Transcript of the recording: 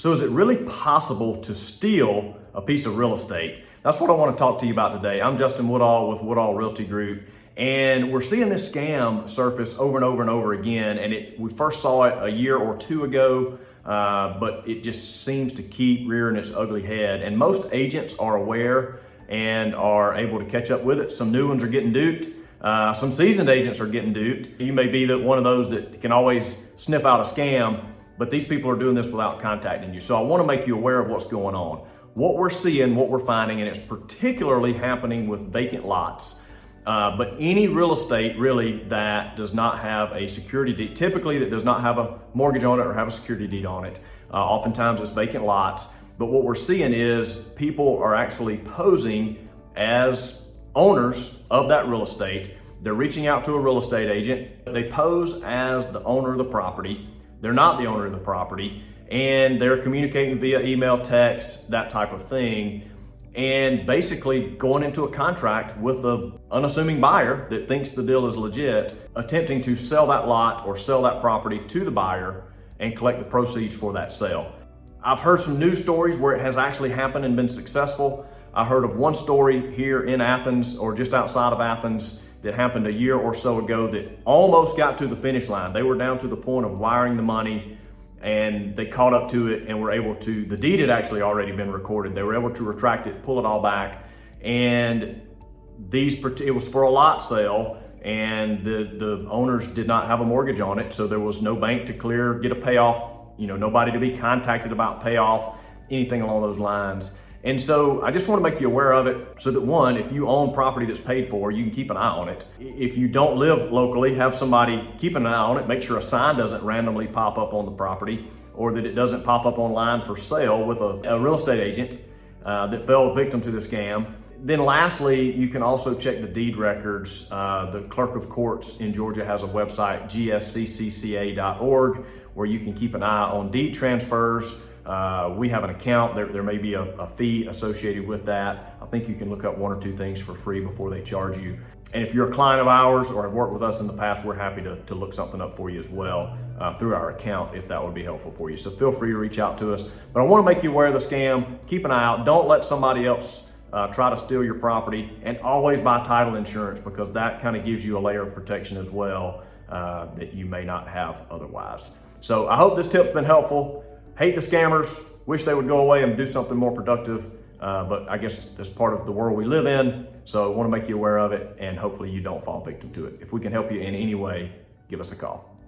So is it really possible to steal a piece of real estate? That's what I want to talk to you about today. I'm Justin Woodall with Woodall Realty Group, and we're seeing this scam surface over and over and over again. And we first saw it a year or two ago, but it just seems to keep rearing its ugly head. And most agents are aware and are able to catch up with it. Some new ones are getting duped. Some seasoned agents are getting duped. You may be one of those that can always sniff out a scam, but these people are doing this without contacting you. So I want to make you aware of what's going on, what we're seeing, what we're finding, and it's particularly happening with vacant lots. But any real estate really that does not have a security deed, typically that does not have a mortgage on it or have a security deed on it. Oftentimes it's vacant lots. But what we're seeing is people are actually posing as owners of that real estate. They're reaching out to a real estate agent. They pose as the owner of the property. They're not the owner of the property, and they're communicating via email, text, that type of thing, and basically going into a contract with an unassuming buyer that thinks the deal is legit, attempting to sell that lot or sell that property to the buyer and collect the proceeds for that sale. I've heard some news stories where it has actually happened and been successful. I heard of one story here in Athens, or just outside of Athens, that happened a year or so ago that almost got to the finish line. They were down to the point of wiring the money, and they caught up to it and were able to, the deed had actually already been recorded. They were able to retract it, pull it all back, and it was for a lot sale, and the owners did not have a mortgage on it, so there was no bank to clear, get a payoff, nobody to be contacted about payoff, anything along those lines. And so I just want to make you aware of it so that, one, if you own property that's paid for, you can keep an eye on it. If you don't live locally, have somebody keep an eye on it. Make sure a sign doesn't randomly pop up on the property, or that it doesn't pop up online for sale with a real estate agent that fell victim to the scam. Then lastly, you can also check the deed records. The clerk of courts in Georgia has a website, gsccca.org, where you can keep an eye on deed transfers. We have an account. There may be a fee associated with that. I think you can look up one or two things for free before they charge you. And if you're a client of ours or have worked with us in the past, we're happy to look something up for you as well through our account, if that would be helpful for you. So feel free to reach out to us. But I want to make you aware of the scam. Keep an eye out. Don't let somebody else try to steal your property, and always buy title insurance, because that kind of gives you a layer of protection as well that you may not have otherwise. So I hope this tip's been helpful. Hate the scammers, wish they would go away and do something more productive, but I guess that's part of the world we live in, so I want to make you aware of it, and hopefully you don't fall victim to it. If we can help you in any way, give us a call.